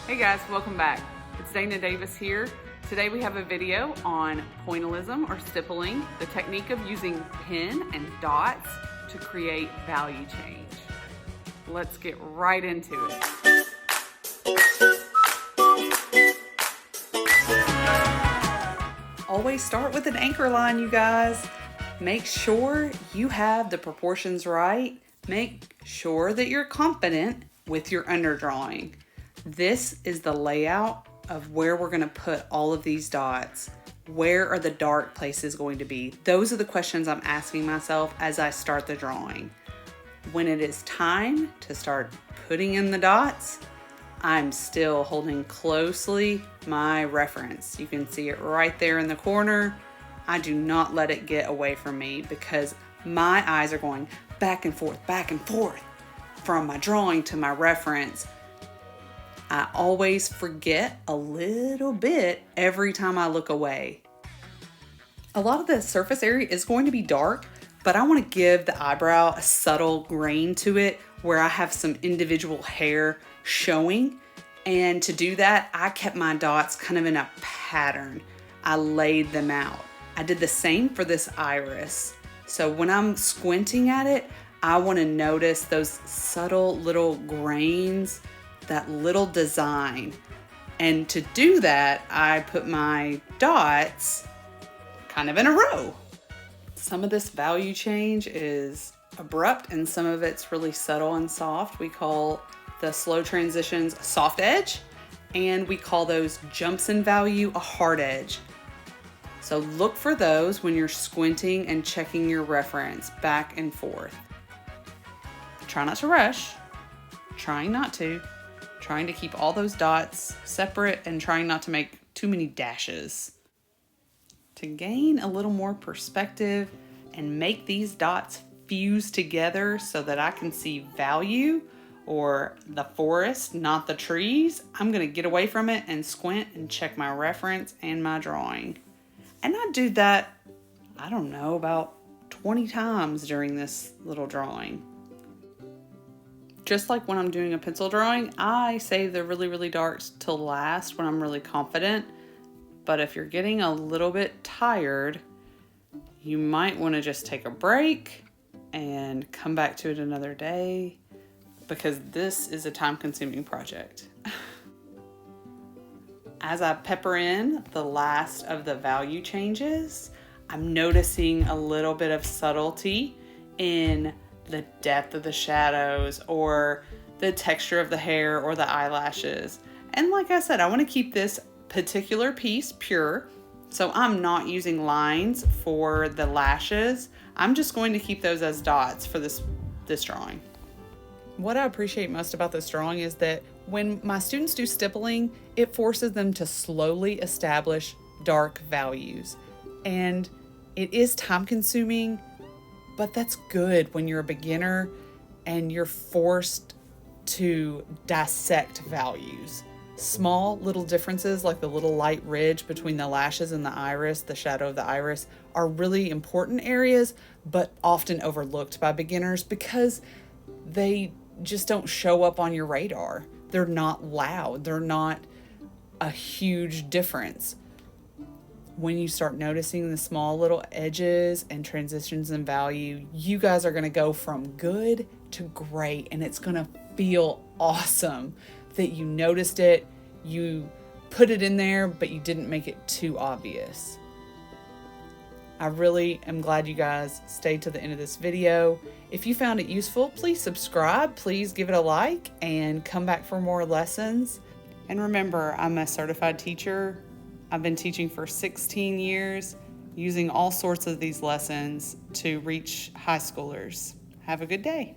Hey guys, welcome back. It's Dana Davis here. Today we have a video on pointillism or stippling, the technique of using pen and dots to create value change. Let's get right into it. Always start with an anchor line, you guys. Make sure you have the proportions right. Make sure that you're confident with your underdrawing. This is the layout of where we're going to put all of these dots. Where are the dark places going to be? Those are the questions I'm asking myself as I start the drawing. When it is time to start putting in the dots, I'm still holding closely my reference. You can see it right there in the corner. I do not let it get away from me because my eyes are going back and forth from my drawing to my reference. I always forget a little bit every time I look away. A lot of the surface area is going to be dark, but I want to give the eyebrow a subtle grain to it where I have some individual hair showing. And to do that, I kept my dots kind of in a pattern. I laid them out. I did the same for this iris. So when I'm squinting at it, I want to notice those subtle little grains, that little design. And to do that, I put my dots kind of in a row. Some of this value change is abrupt and some of it's really subtle and soft. We call the slow transitions a soft edge, and we call those jumps in value a hard edge. So look for those when you're squinting and checking your reference back and forth. Try not to rush, trying to keep all those dots separate and trying not to make too many dashes. To gain a little more perspective and make these dots fuse together so that I can see value or the forest, not the trees, I'm going to get away from it and squint and check my reference and my drawing. And I do that, about 20 times during this little drawing. Just like when I'm doing a pencil drawing, I save the really, really darks till last when I'm really confident. But if you're getting a little bit tired, you might want to just take a break and come back to it another day because this is a time-consuming project. As I pepper in the last of the value changes, I'm noticing a little bit of subtlety in the depth of the shadows or the texture of the hair or the eyelashes. And like I said, I want to keep this particular piece pure. So I'm not using lines for the lashes. I'm just going to keep those as dots for this drawing. What I appreciate most about this drawing is that when my students do stippling, it forces them to slowly establish dark values. And it is time consuming, but that's good when you're a beginner and you're forced to dissect values. Small little differences like the little light ridge between the lashes and the iris, the shadow of the iris, are really important areas, but often overlooked by beginners because they just don't show up on your radar. They're not loud. They're not a huge difference. When you start noticing the small little edges and transitions in value, you guys are going to go from good to great, and it's going to feel awesome that you noticed it, you put it in there, but you didn't make it too obvious. I really am glad you guys stayed to the end of this video. If you found it useful, please subscribe, please give it a like, and come back for more lessons. And remember, I'm a certified teacher. I've been teaching for 16 years, using all sorts of these lessons to reach high schoolers. Have a good day.